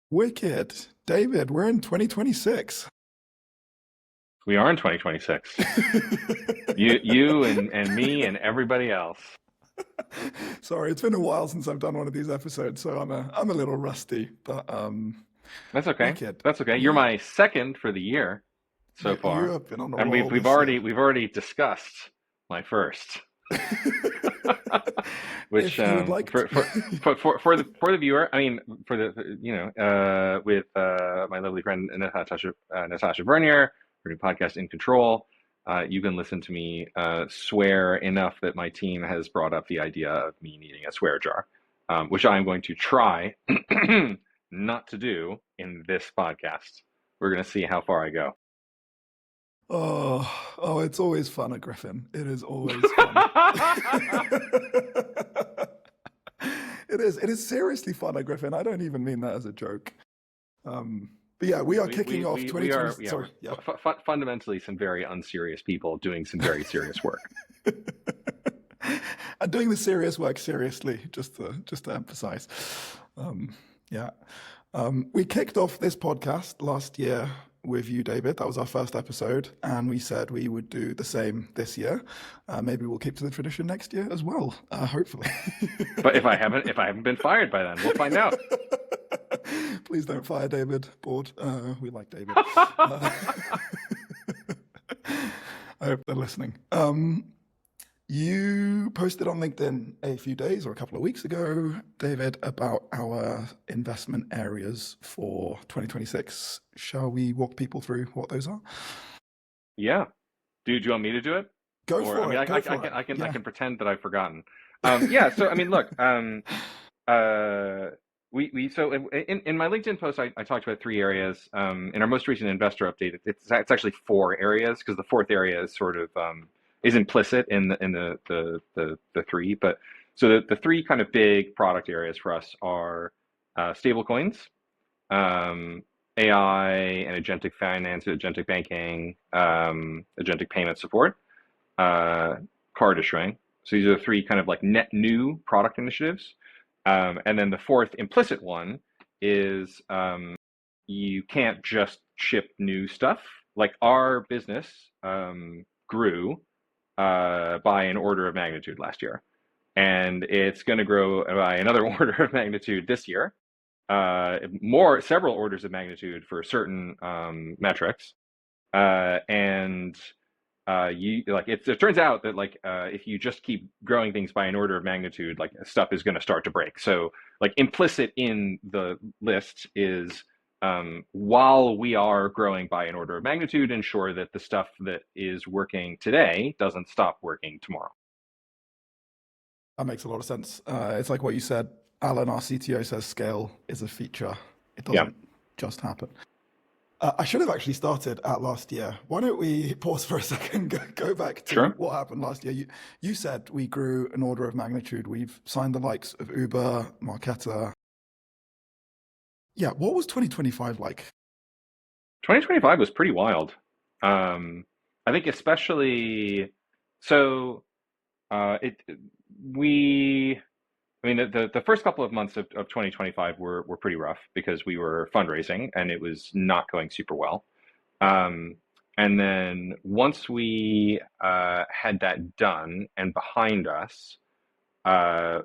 Wicked. David, we're in 2026. We are in 2026. You and me and everybody else. Sorry, it's been a while since I've done one of these episodes, so I'm a little rusty, but That's okay. wicked. That's okay. You're Yeah, my second for the year so you far, have been on a and we've roll we've this year. already we've already discussed my first, which If you would like for for to. for the viewer, I mean for the with my lovely friend Natasha Vernier, her new podcast In Control. You can listen to me swear enough that my team has brought up the idea of me needing a swear jar, which I'm going to try not to do in this podcast. We're going to see how far I go. Oh, it's always fun at Griffin. It is always fun. It is seriously fun at Griffin. I don't even mean that as a joke. But yeah, we are kicking off We 2020. are, yeah, Sorry, we're yeah. fundamentally some very unserious people doing some very serious work. And doing the serious work seriously, just to emphasize. Um, yeah. We kicked off this podcast last year with you, David. That was our first episode, and we said we would do the same this year. Maybe we'll keep to the tradition next year as well, hopefully. But if I haven't been fired by then, we'll find out. Please don't fire David. Bored. We like David. Uh, I hope they're listening. You posted on LinkedIn a few days or a couple of weeks ago, David, about our investment areas for 2026. Shall we walk people through what those are? Yeah. Do you want me to do it? Go Or I for mean, it. I, Go I, I for can it. I can I Yeah. can pretend that I've forgotten. Yeah. So I mean, look. Uh, we so in my LinkedIn post, I talked about three areas. In our most recent investor update, it's actually four areas because the fourth area is sort of is implicit in the three. But so the three kind of big product areas for us are stable coins, um, AI and agentic finance, agentic banking, agentic payment support, uh, card issuing. So these are the three kind of like net new product initiatives. And then the fourth implicit one is you can't just ship new stuff. Like our business grew by an order of magnitude last year, and it's going to grow by another order of magnitude this year. Several orders of magnitude for certain metrics, and you like it turns out that like if you just keep growing things by an order of magnitude, like stuff is going to start to break. So like implicit in the list is while we are growing by an order of magnitude, ensure that the stuff that is working today doesn't stop working tomorrow. That makes a lot of sense. It's like what you said. Alan, our CTO, says scale is a feature. It Yeah, doesn't just happen. I should have actually started at last year. Why don't we pause for a second, go back to sure. what happened last year? You said we grew an order of magnitude. We've signed the likes of Uber, Marqeta. Yeah, what was 2025 like? 2025 was pretty wild. I think especially so it we I mean the first couple of months of 2025 were pretty rough because we were fundraising and it was not going super well. Um, and then once we had that done and behind us,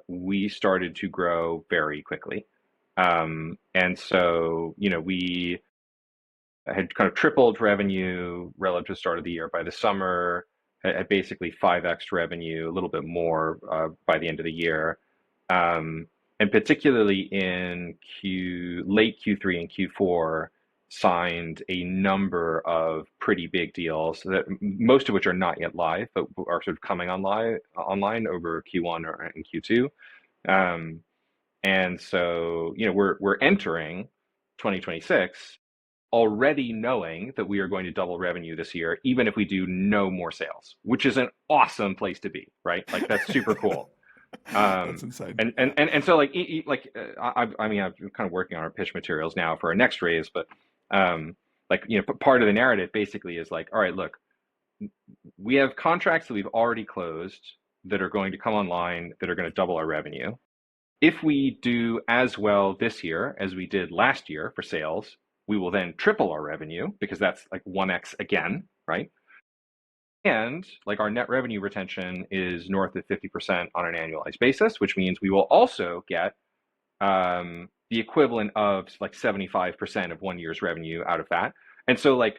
we started to grow very quickly. And so, we had kind of tripled revenue relative to the start of the year. By the summer, had basically 5x revenue, a little bit more by the end of the year. And particularly in late Q3 and Q4, signed a number of pretty big deals that most of which are not yet live, but are sort of coming online over Q1 or in Q2. Um, and so, we're entering 2026 already knowing that we are going to double revenue this year, even if we do no more sales, which is an awesome place to be, right? Like that's super cool. That's Um, insane. and Yeah. so like I mean I'm kind of working on our pitch materials now for our next raise, but like part of the narrative basically is like, all right, look, we have contracts that we've already closed that are going to come online that are going to double our revenue. if we do as well this year as we did last year for sales, we will then triple our revenue because that's like 1x again, right? And like our net revenue retention is north of 50% on an annualized basis, which means we will also get the equivalent of like 75% of 1 year's revenue out of that. And so like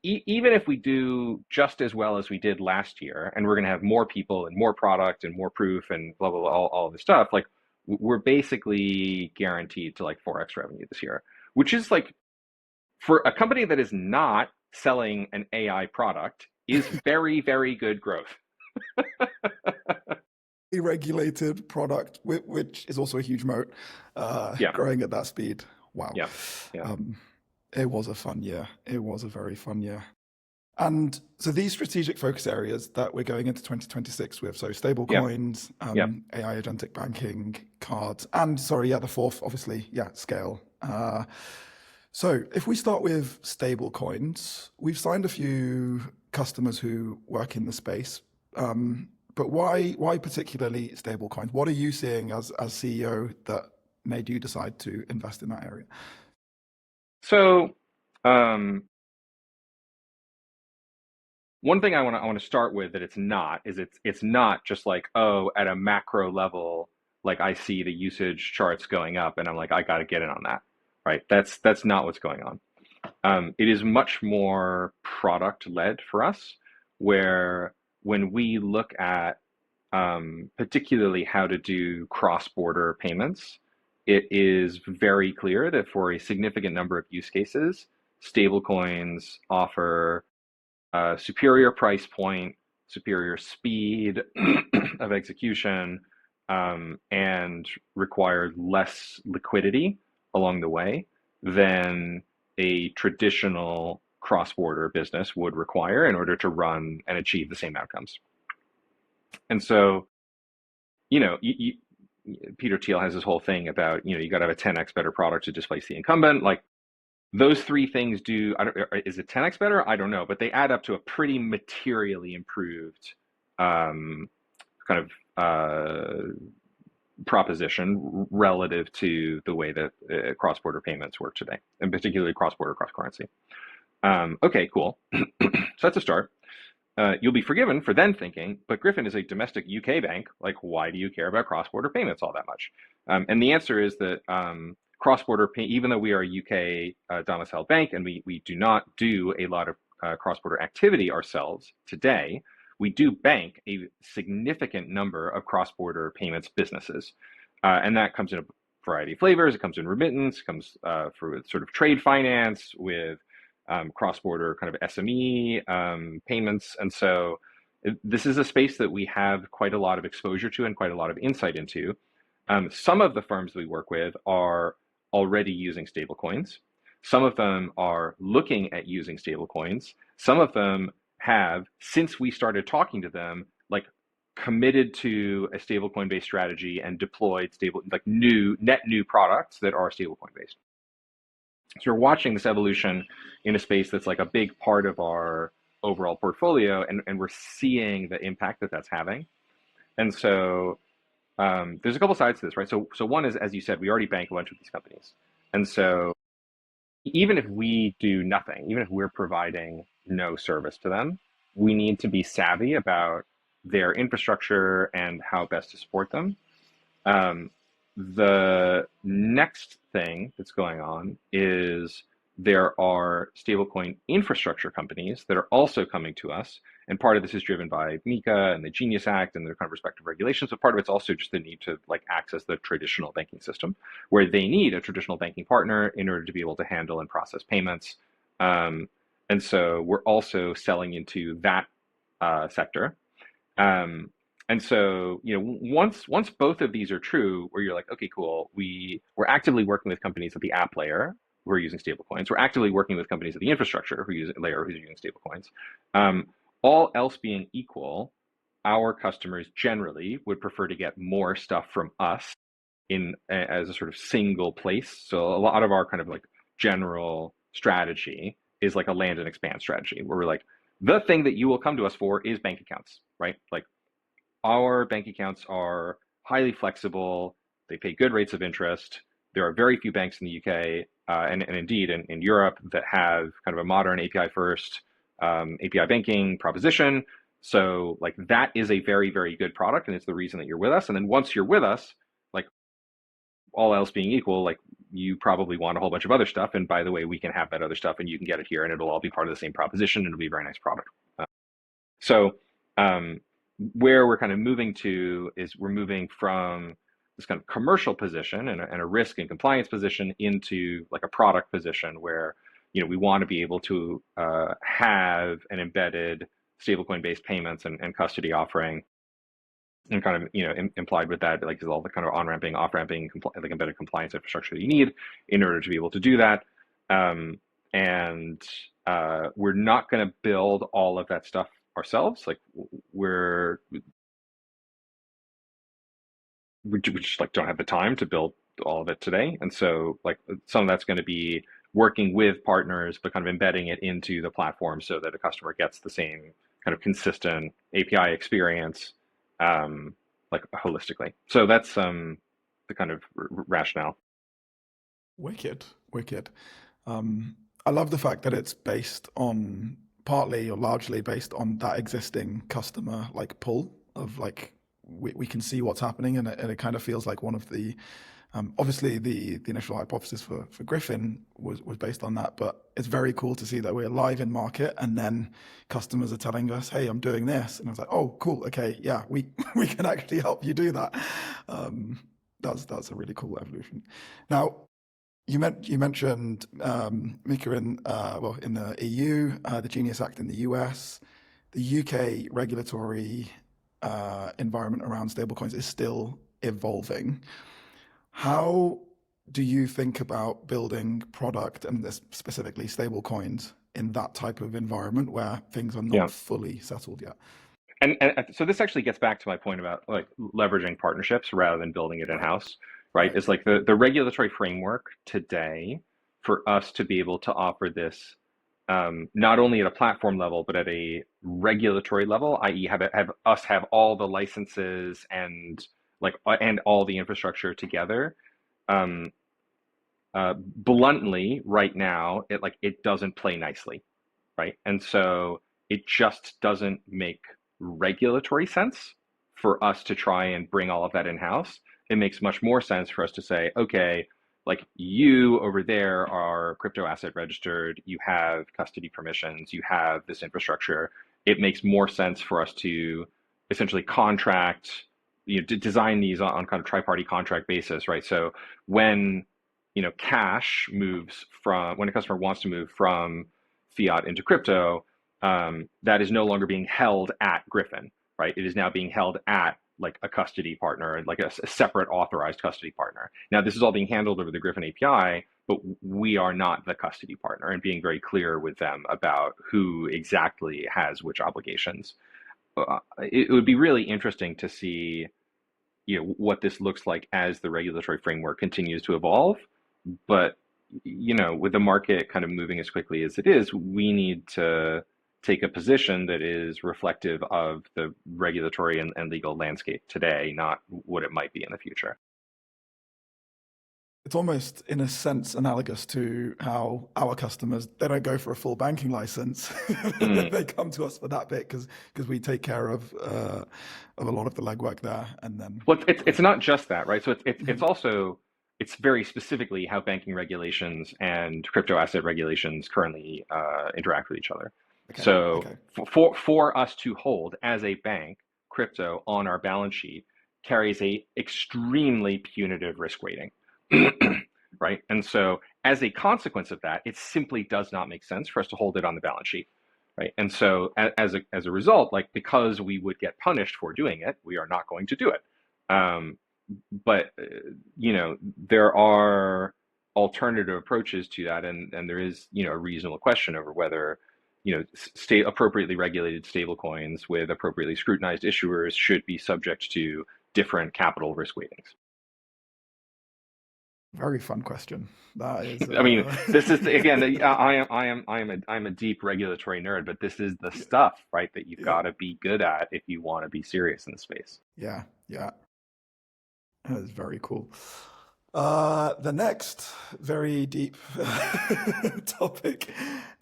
even if we do just as well as we did last year, and we're going to have more people and more product and more proof and blah blah blah, all this stuff, like we're basically guaranteed to like 4x revenue this year, which is like for a company that is not selling an AI product is very, very good growth. Regulated product, which is also a huge moat, Yeah, growing at that speed. Wow. yeah, yeah, It was a fun year. It was a very fun year. And so these strategic focus areas that we're going into 2026 with, so stable yeah, coins, yeah. AI agentic banking, cards, and sorry, yeah, the fourth, obviously, yeah, scale. So if we start with stable coins, we've signed a few customers who work in the space. But why particularly stable coins? What are you seeing as CEO that made you decide to invest in that area? So, one thing I want to start with that it's not just like, oh, at a macro level, like I see the usage charts going up and I'm like, I got to get in on that, right? That's not what's going on. It is much more product led for us, where when we look at particularly how to do cross-border payments, it is very clear that for a significant number of use cases, stablecoins offer superior price point, superior speed of execution, and require less liquidity along the way than a traditional cross-border business would require in order to run and achieve the same outcomes. And so, Peter Thiel has this whole thing about, you got to have a 10x better product to displace the incumbent. Like those three things do, is it 10x better? I don't know, but they add up to a pretty materially improved kind of proposition relative to the way that cross-border payments work today, and particularly cross-border cross-currency. Okay, cool. So that's a start. You'll be forgiven for then thinking, but Griffin is a domestic UK bank. Like, why do you care about cross-border payments all that much? And the answer is that cross-border pay, even though we are a UK domiciled bank and we do not do a lot of cross-border activity ourselves today, we do bank a significant number of cross-border payments businesses. And that comes in a variety of flavors. It comes in remittance, comes for sort of trade finance with cross-border kind of SME payments. And so this is a space that we have quite a lot of exposure to and quite a lot of insight into. Some of the firms we work with are already using stablecoins. Some of them are looking at using stablecoins. Some of them have, since we started talking to them, like committed to a stablecoin based strategy and deployed net new products that are stablecoin based. So you're watching this evolution in a space that's like a big part of our overall portfolio, and we're seeing the impact that that's having. And so there's a couple sides to this, right? So one is, as you said, we already bank a bunch of these companies. And so even if we do nothing, even if we're providing no service to them, we need to be savvy about their infrastructure and how best to support them. The next thing that's going on is there are stablecoin infrastructure companies that are also coming to us. And part of this is driven by MiCA and the Genius Act and their kind of respective regulations. But part of it's also just the need to like access the traditional banking system, where they need a traditional banking partner in order to be able to handle and process payments. And so we're also selling into that sector. And so, once both of these are true, where you're like, okay, cool, we're actively working with companies at the app layer who are using stablecoins. We're actively working with companies at the infrastructure who's using stablecoins. All else being equal, our customers generally would prefer to get more stuff from us as a sort of single place. So a lot of our kind of like general strategy is like a land and expand strategy, where we're like, the thing that you will come to us for is bank accounts, right? Like, our bank accounts are highly flexible. They pay good rates of interest. There are very few banks in the UK and indeed in Europe that have kind of a modern API first API banking proposition. So like that is a very, very good product, and it's the reason that you're with us. And then once you're with us, like all else being equal, like you probably want a whole bunch of other stuff. And by the way, we can have that other stuff and you can get it here and it'll all be part of the same proposition and it'll be a very nice product. So where we're kind of moving to is we're moving from this kind of commercial position and a risk and compliance position into like a product position where, you know, we want to be able to have an embedded stablecoin based payments and custody offering, and kind of, you know, implied with that, like, is all the kind of on-ramping, off-ramping, like embedded compliance infrastructure that you need in order to be able to do that. And we're not going to build all of that stuff ourselves. Like we just like don't have the time to build all of it today. And so like some of that's going to be working with partners, but kind of embedding it into the platform so that a customer gets the same kind of consistent API experience, like holistically. So that's the kind of rationale. Wicked, wicked. I love the fact that it's based on partly or largely based on that existing customer like pull of like we can see what's happening, and it kind of feels like one of the obviously the initial hypothesis for Griffin was based on that, but it's very cool to see that we're live in market and then customers are telling us, hey, I'm doing this, and I was like, oh cool, okay, yeah, we can actually help you do that. That's a really cool evolution. Now you mentioned Mika in in the EU, the Genius Act in the US, the UK regulatory environment around stablecoins is still evolving. How do you think about building product, and this specifically stablecoins, in that type of environment where things are not fully settled yet? And so this actually gets back to my point about like leveraging partnerships rather than building it in-house, right? It's like the regulatory framework today for us to be able to offer this not only at a platform level, but at a regulatory level, i.e. have all the licenses and like and all the infrastructure together. Bluntly, right now, it doesn't play nicely, right? And so it just doesn't make regulatory sense for us to try and bring all of that in-house. It makes much more sense for us to say, okay, like you over there are crypto asset registered, you have custody permissions, you have this infrastructure. It makes more sense for us to essentially contract, you know, to design these on kind of tri-party contract basis, right? So when, you know, cash moves from, when a customer wants to move from fiat into crypto, that is no longer being held at Griffin, right? It is now being held at like a custody partner, like a separate authorized custody partner. Now, this is all being handled over the Griffin API, but we are not the custody partner, and being very clear with them about who exactly has which obligations. It would be really interesting to see, you know, what this looks like as the regulatory framework continues to evolve. But, you know, with the market kind of moving as quickly as it is, we need to take a position that is reflective of the regulatory and legal landscape today, not what it might be in the future. It's almost, in a sense, analogous to how our customers, they don't go for a full banking license. They come to us for that bit because we take care of a lot of the legwork there. And then, well, it's not just that, right? So it's also, it's very specifically how banking regulations and crypto asset regulations currently interact with each other. So for us to hold as a bank crypto on our balance sheet carries a extremely punitive risk weighting, right? And so as a consequence of that, it simply does not make sense for us to hold it on the balance sheet, right? And so as a result, like because we would get punished for doing it, we are not going to do it. But you know, there are alternative approaches to that, and there is, you know, a reasonable question over whether, you know, appropriately regulated stablecoins with appropriately scrutinized issuers should be subject to different capital risk weightings. Very fun question. That is. I mean, this is again. I'm a deep regulatory nerd, but this is the stuff, right, that you've got to be good at if you want to be serious in the space. Yeah, yeah. That is very cool. The next very deep topic,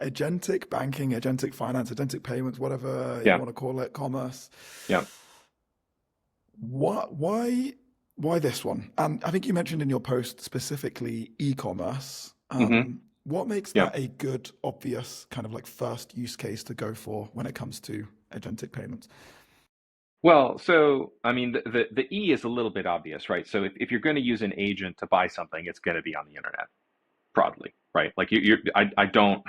agentic banking, agentic finance, agentic payments, whatever you Yeah, want to call it, commerce. yeah. Why this one? And I think you mentioned in your post specifically e-commerce. Hmm. What makes Yeah. that a good, obvious kind of like first use case to go for when it comes to agentic payments? Well, so I mean, the E is a little bit obvious, right? So if you're going to use an agent to buy something, it's going to be on the internet broadly, right? Like I don't,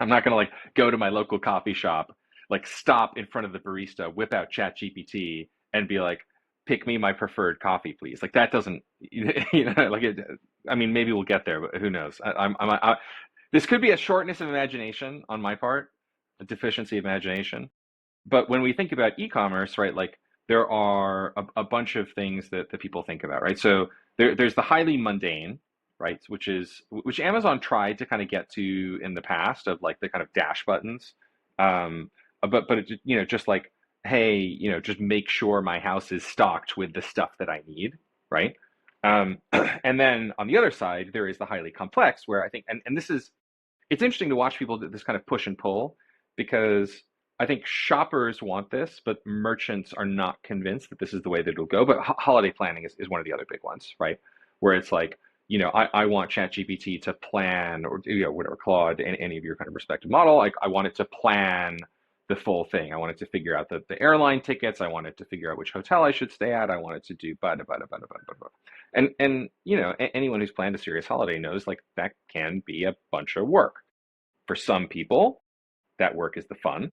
I'm not going to like go to my local coffee shop, like stop in front of the barista, whip out ChatGPT, and be like, pick me my preferred coffee, please. Like that doesn't, like it. I mean, maybe we'll get there, but who knows? This could be a shortness of imagination on my part, a deficiency of imagination. But when we think about e-commerce, right, like there are a bunch of things that people think about, right? So there's the highly mundane, right, which Amazon tried to kind of get to in the past of like the kind of dash buttons, but it, just like, hey, just make sure my house is stocked with the stuff that I need, right? And then on the other side, there is the highly complex, where I think, and this is, it's interesting to watch people do this kind of push and pull, because I think shoppers want this, but merchants are not convinced that this is the way that it'll go. But holiday planning is one of the other big ones, right? Where it's like, I want ChatGPT to plan, or whatever, Claude, any of your kind of respective model. Like I want it to plan the full thing. I want it to figure out the airline tickets. I want it to figure out which hotel I should stay at. I want it to do bada bada bada bada bada. And anyone who's planned a serious holiday knows like that can be a bunch of work. For some people, that work is the fun.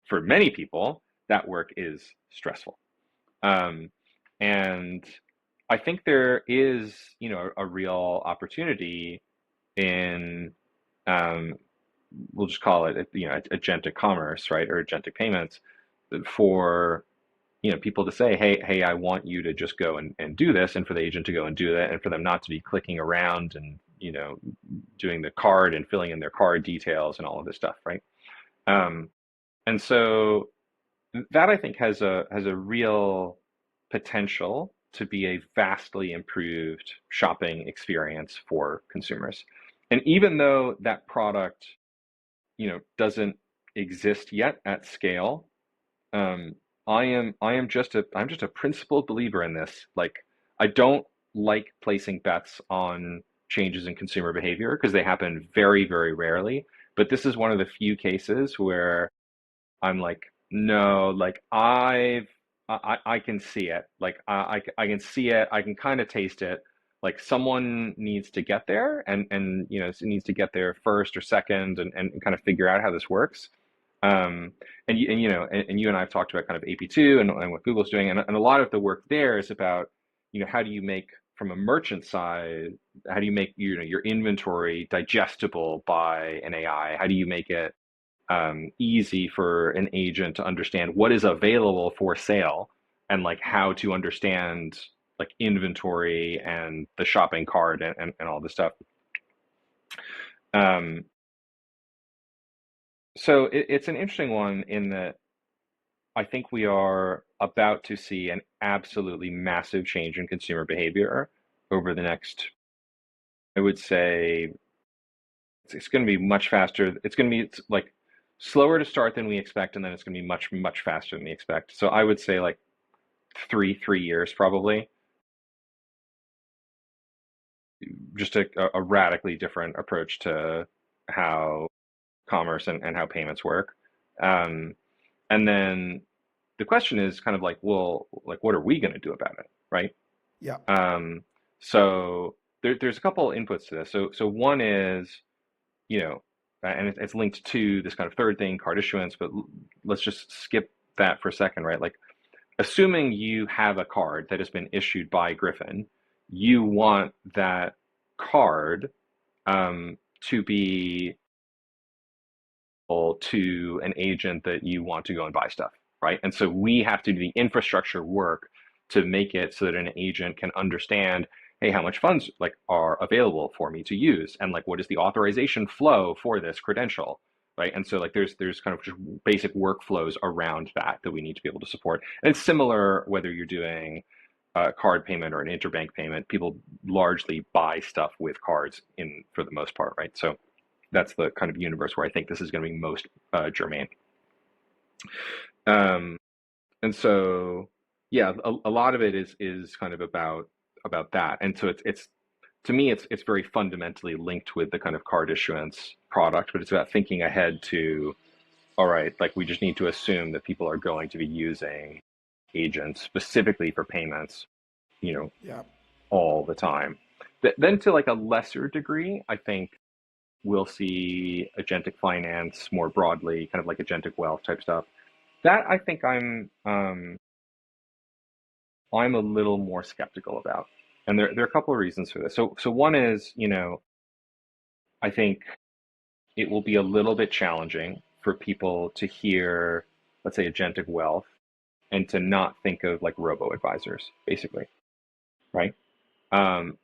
For many people, that work is stressful. Um, and I think there is, a real opportunity in, um, we'll just call it, agentic commerce, right, or agentic payments, for people to say, hey, I want you to just go and do this, and for the agent to go and do that, and for them not to be clicking around and doing the card and filling in their card details and all of this stuff, right? Um, and so that I think has a real potential to be a vastly improved shopping experience for consumers. And even though that product, doesn't exist yet at scale, um, I'm just a principled believer in this. Like I don't like placing bets on changes in consumer behavior because they happen very, very rarely. But this is one of the few cases where I'm like, no, like I can see it. Like I can see it. I can kind of taste it. Like someone needs to get there, and it needs to get there first or second, and kind of figure out how this works. And you and I have talked about kind of AP2 and what Google's doing, and a lot of the work there is about, how do you make, from a merchant side, how do you make your inventory digestible by an AI? How do you make it easy for an agent to understand what is available for sale, and like how to understand like inventory and the shopping cart and all this stuff. Um, so it's an interesting one in that I think we are about to see an absolutely massive change in consumer behavior over the next, I would say, it's going to be much faster. It's going to be like slower to start than we expect, and then it's going to be much, much faster than we expect. So I would say like three years probably, just a radically different approach to how commerce and how payments work. Um, and then the question is kind of like, well, like, what are we going to do about it, right? Yeah. Um, so there's a couple inputs to this. So one is, you know, and it's linked to this kind of third thing, card issuance, but let's just skip that for a second, right? Like, assuming you have a card that has been issued by Griffin, you want that card to be to an agent that you want to go and buy stuff, right? And so we have to do the infrastructure work to make it so that an agent can understand, hey, how much funds like are available for me to use, and like what is the authorization flow for this credential, right? And so like there's kind of just basic workflows around that we need to be able to support. And it's similar whether you're doing card payment or an interbank payment, people largely buy stuff with cards in for the most part, right? So that's the kind of universe where I think this is going to be most germane. Um, and so, yeah, a lot of it is kind of about that. And so it's to me, it's very fundamentally linked with the kind of card issuance product, but it's about thinking ahead to, all right, like we just need to assume that people are going to be using agents specifically for payments, you know, Yeah. all the time. Then to like a lesser degree, I think we'll see agentic finance more broadly, kind of like agentic wealth type stuff. That I think I'm a little more skeptical about. And there are a couple of reasons for this. So one is, I think it will be a little bit challenging for people to hear, let's say, agentic wealth and to not think of like robo advisors, basically, right? And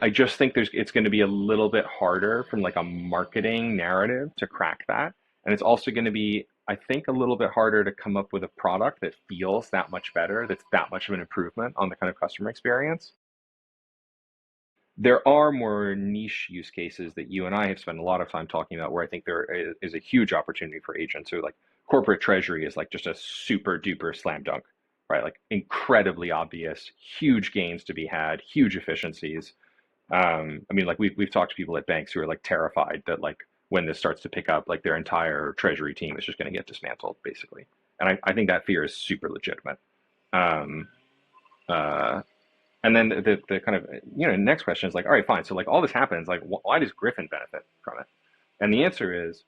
I just think it's going to be a little bit harder from like a marketing narrative to crack that. And it's also going to be, I think, a little bit harder to come up with a product that feels that much better, that's that much of an improvement on the kind of customer experience. There are more niche use cases that you and I have spent a lot of time talking about where I think there is a huge opportunity for agents. So like corporate treasury is like just a super duper slam dunk, right? Like incredibly obvious, huge gains to be had, huge efficiencies. I mean, like we've talked to people at banks who are like terrified that like when this starts to pick up, like their entire treasury team is just going to get dismantled, basically. And I think that fear is super legitimate. Um, uh, and then the kind of next question is like, all right, fine. So like all this happens, like why does Griffin benefit from it? And the answer is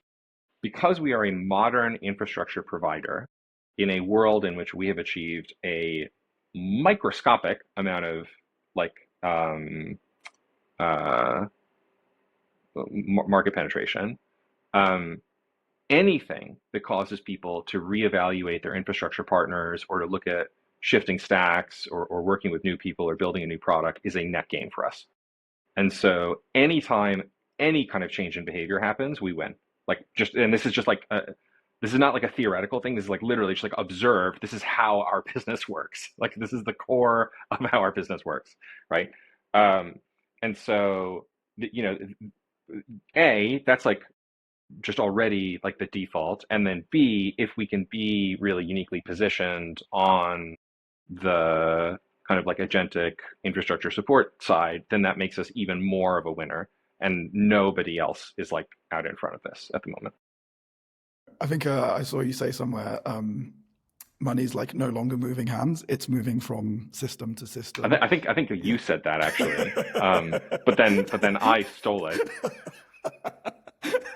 because we are a modern infrastructure provider in a world in which we have achieved a microscopic amount of like uh, market penetration. Um, Anything that causes people to reevaluate their infrastructure partners or to look at shifting stacks or working with new people or building a new product is a net gain for us. And so anytime any kind of change in behavior happens, we win. Like just, and this is just like, this is not like a theoretical thing. This is like literally just like observe. This is how our business works. Like this is the core of how our business works, right? Um, and so, A, that's like just already like the default. And then B, if we can be really uniquely positioned on the kind of like agentic infrastructure support side, then that makes us even more of a winner. And nobody else is like out in front of this at the moment. I think I saw you say somewhere money's like no longer moving hands; it's moving from system to system. I think that you said that actually, but then I stole it.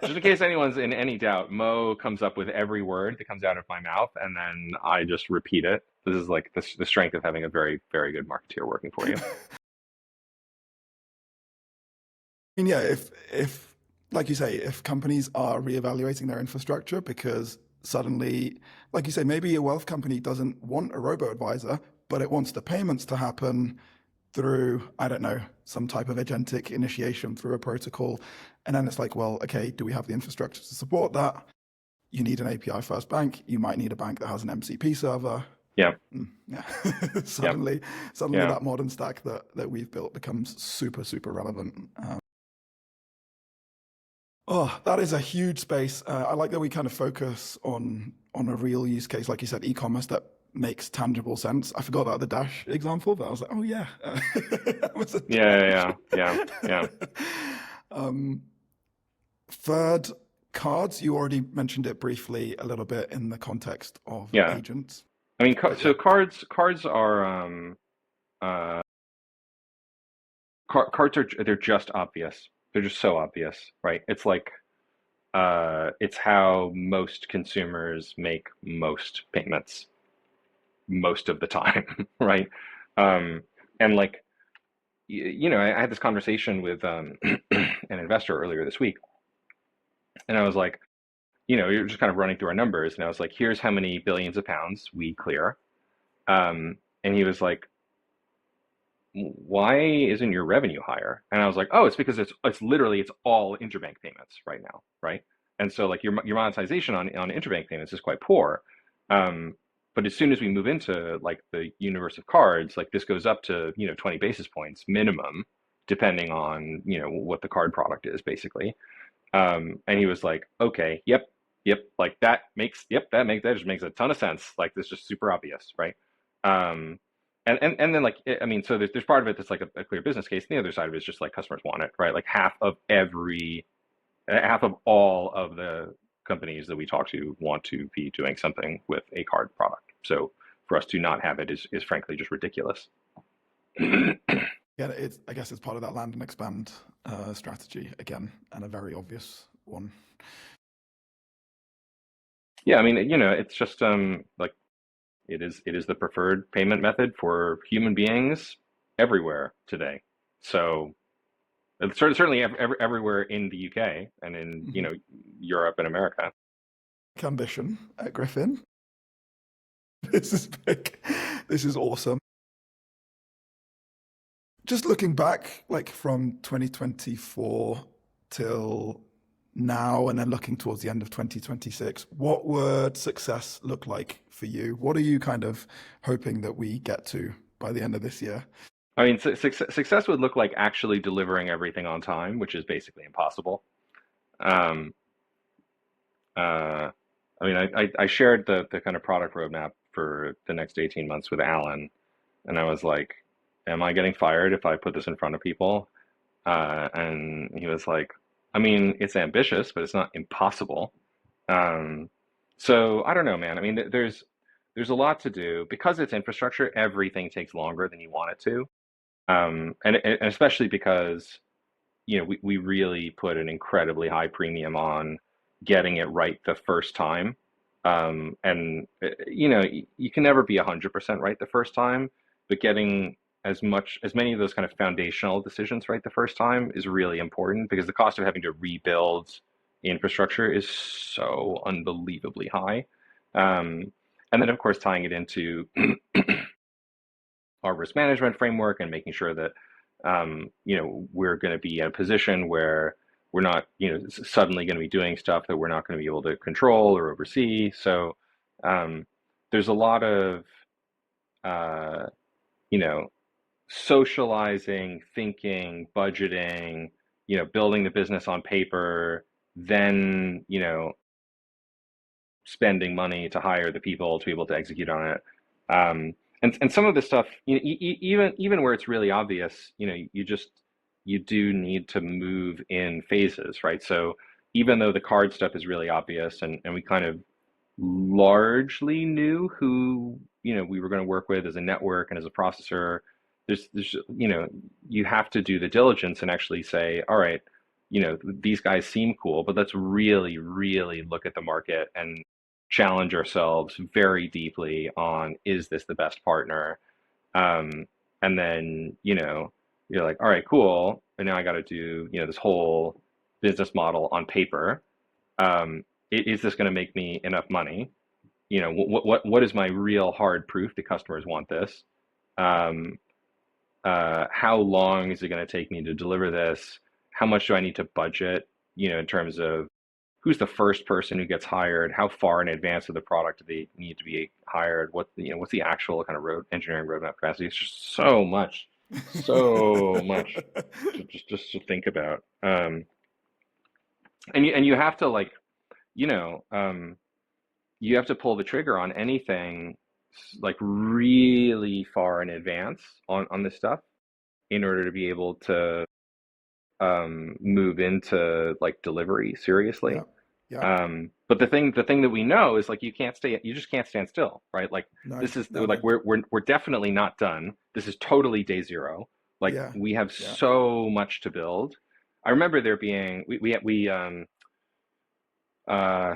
Just in case anyone's in any doubt, Mo comes up with every word that comes out of my mouth, and then I just repeat it. This is like the strength of having a very, very good marketeer working for you. I mean, yeah, if like you say, if companies are reevaluating their infrastructure because suddenly, like you say, maybe a wealth company doesn't want a robo advisor, but it wants the payments to happen through, I don't know, some type of agentic initiation through a protocol. And then it's like, well, okay, do we have the infrastructure to support that? You need an API first bank. You might need a bank that has an MCP server. Yeah, Yeah. yeah, suddenly yeah. that modern stack that we've built becomes super, super relevant. Oh, that is a huge space. I like that we kind of focus on a real use case, like you said, e-commerce that makes tangible sense. I forgot about the Dash example, but I was like, oh yeah, that was a Yeah, Dash. yeah, yeah, yeah, um, third, cards. You already mentioned it briefly a little bit in the context of yeah. agents, I mean, but so yeah, cards are uh, cards are they're just obvious. They're just so obvious, right? It's like it's how most consumers make most payments most of the time, right? Um, and like I had this conversation with an investor earlier this week, and I was like, you're just kind of running through our numbers, and I was like, here's how many billions of pounds we clear. And he was like, why isn't your revenue higher? And I was like, oh, it's because it's all interbank payments right now, right? And so like your monetization on interbank payments is quite poor. But as soon as we move into like the universe of cards, like this goes up to, 20 basis points minimum, depending on, what the card product is basically. And he was like, okay, yep, like that just makes a ton of sense. Like this is just super obvious, right? Um, and then like I mean, so there's part of it that's like a clear business case, and the other side of it is just like customers want it, right? Like half of all of the companies that we talk to want to be doing something with a card product. So for us to not have it is frankly just ridiculous. Yeah, I guess it's part of that land and expand strategy again, and a very obvious one. Yeah, I mean, it's just like it is the preferred payment method for human beings everywhere today. So it's certainly everywhere in the UK and in Mm-hmm. Europe and America. Ambition at Griffin. This is big. This is awesome. Just looking back, like from 2024 till now, and then looking towards the end of 2026, what would success look like for you? What are you kind of hoping that we get to by the end of this year? I mean, success would look like actually delivering everything on time, which is basically impossible. Um, uh, I mean, I shared the kind of product roadmap for the next 18 months with Alan, and I was like, am I getting fired if I put this in front of people? And he was like, I mean, it's ambitious, but it's not impossible. Um, so I don't know, man. I mean, there's a lot to do because it's infrastructure. Everything takes longer than you want it to, and especially because we really put an incredibly high premium on getting it right the first time. And you can never be 100% right the first time, but getting as many of those kind of foundational decisions right the first time is really important because the cost of having to rebuild infrastructure is so unbelievably high. Um, and then, of course, tying it into our risk management framework and making sure that we're going to be in a position where we're not suddenly going to be doing stuff that we're not going to be able to control or oversee. So there's a lot of uh, you know socializing, thinking, budgeting, building the business on paper, then spending money to hire the people to be able to execute on it. And some of this stuff, even where it's really obvious, you do need to move in phases, right? So even though the card stuff is really obvious, and we kind of largely knew who we were going to work with as a network and as a processor, there's you have to do the diligence and actually say, all right, these guys seem cool, but let's really, really look at the market and challenge ourselves very deeply on, is this the best partner? And then, you're like, all right, cool. And now I got to do, this whole business model on paper. Is this going to make me enough money? What is my real hard proof that customers want this? Um, how long is it going to take me to deliver this? How much do I need to budget, in terms of who's the first person who gets hired? How far in advance of the product do they need to be hired? What's the actual kind of engineering roadmap capacity? It's just so much to think about. And you have to like, you know, um, you have to pull the trigger on anything like really far in advance on this stuff in order to be able to move into like delivery Yeah, seriously. yeah. But the thing that we know is like you just can't stand still, right? Like No, this is no, like no. we're definitely not done. This is totally day zero. Like Yeah, we have yeah. so much to build. I remember there being uh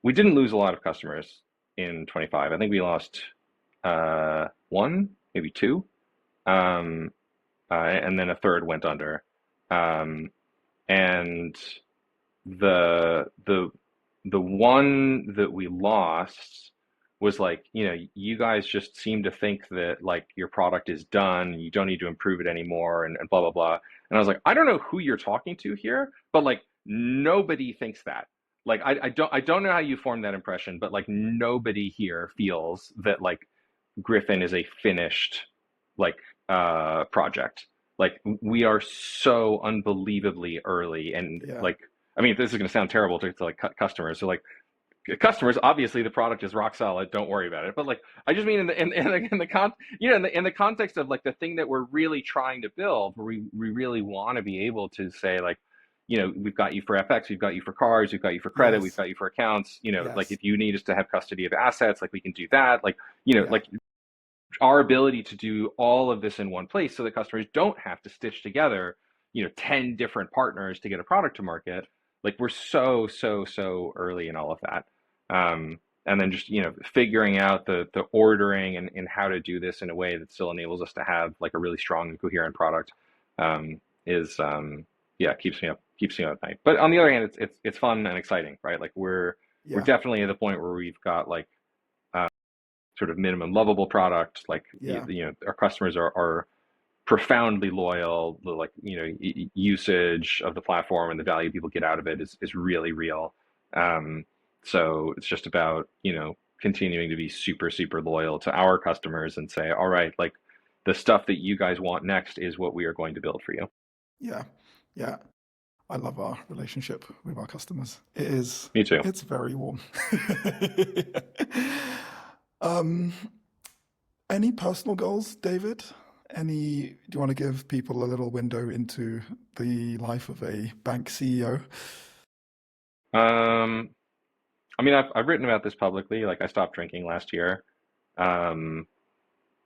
we didn't lose a lot of customers in 25. I think we lost one, maybe two, um, and then a third went under. Um, and the the one that we lost was like, you guys just seem to think that like your product is done, you don't need to improve it anymore, and blah blah blah. And I was like, I don't know who you're talking to here, but like nobody thinks that. like I don't know how you formed that impression, but like nobody here feels that like Griffin is a finished like project. Like we are so unbelievably early, and Yeah. like I mean this is going to sound terrible to like customers. So like customers, obviously the product is rock solid. Don't worry about it. But like I just mean in the in the context of like the thing that we're really trying to build, where we really want to be able to say like, we've got you for FX, we've got you for cars, we've got you for credit, we've Yes. got you for accounts. Like Yes. if you need us to have custody of assets, like we can do that. Like Yeah. like our ability to do all of this in one place so that customers don't have to stitch together 10 different partners to get a product to market. Like we're so early in all of that. And then just figuring out the ordering and how to do this in a way that still enables us to have like a really strong and coherent product, is yeah, keeps me up at night. But on the other hand, it's fun and exciting, right? Like we're Yeah. definitely at the point where we've got like sort of minimum lovable product. Like Yeah. our customers are profoundly loyal. The like usage of the platform and the value people get out of it is really real. So it's just about continuing to be super loyal to our customers and say, all right, like the stuff that you guys want next is what we are going to build for you. Yeah. Yeah. I love our relationship with our customers. Me too. It's very warm. um, any personal goals, David? Do you want to give people a little window into the life of a bank CEO? Um, I mean, I've written about this publicly. Like I stopped drinking last year. Um,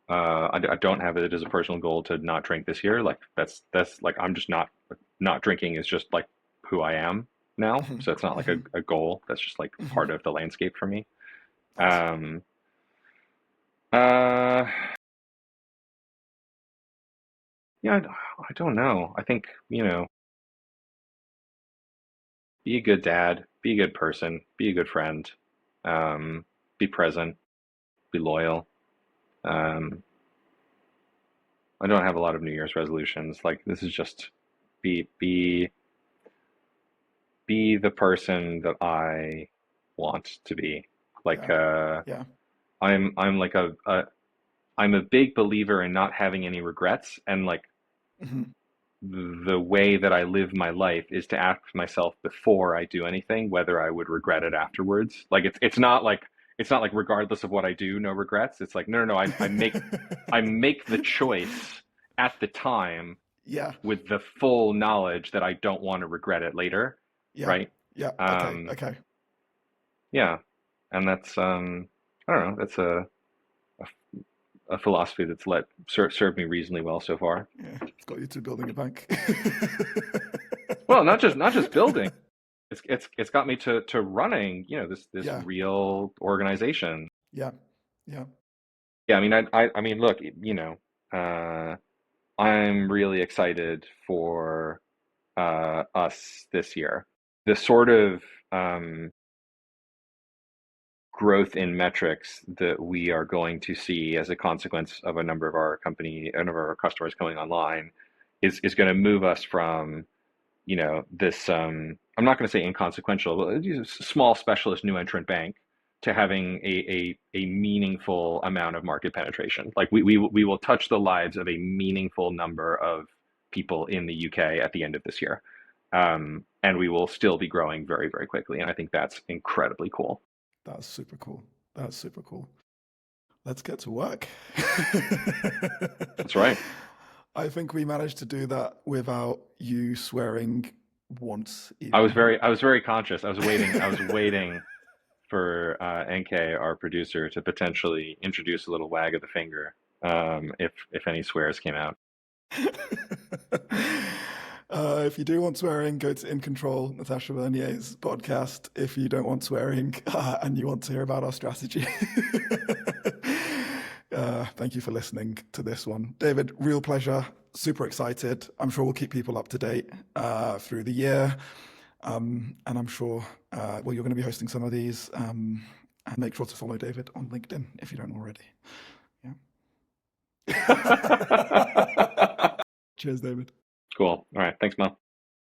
I don't have it as a personal goal to not drink this year. Like that's like I'm just not drinking is just like who I am now. Mhm, So it's not like mhm, a goal. That's just like mhm. part of the landscape for me. Nice. Um, uh, yeah, I don't know. I think, be a good dad, be a good person, be a good friend, um, be present, be loyal. Um, I don't have a lot of New Year's resolutions. Like this is just be be be the person that I want to be. Like Yeah. Yeah. I'm like I'm a big believer in not having any regrets, and like Mhm. the way that I live my life is to ask myself before I do anything whether I would regret it afterwards. Like it's not like regardless of what I do, no regrets. It's like no, I make the choice at the time Yeah. with the full knowledge that I don't want to regret it later, Yeah. right? Yeah. Okay. Um, Okay. yeah, and that's I don't know, that's a philosophy that's served me reasonably well so far. Yeah. It's got you to building a bank. Well, not just building. It's got me to running, this Yeah. real organization. Yeah. Yeah. Yeah, I mean, I mean, look, uh, I'm really excited for us this year. The sort of um, growth in metrics that we are going to see as a consequence of a number of our customers coming online is going to move us from, this, I'm not going to say inconsequential, but small specialist new entrant bank to having a meaningful amount of market penetration. Like we will touch the lives of a meaningful number of people in the UK at the end of this year. And we will still be growing very quickly. And I think that's incredibly cool. That's super cool. That's super cool. Let's get to work. That's right. I think we managed to do that without you swearing once, even. I was very conscious. I was waiting for NK, our producer, to potentially introduce a little wag of the finger, if any swears came out. If you do want swearing, go to In Control, Natasha Vernier's podcast. If you don't want swearing and you want to hear about our strategy, thank you for listening to this one. David, real pleasure. Super excited. I'm sure we'll keep people up to date through the year. And I'm sure, well, you're going to be hosting some of these. And make sure to follow David on LinkedIn if you don't already. Yeah. Cheers, David. Cool. All right. Thanks, Mel.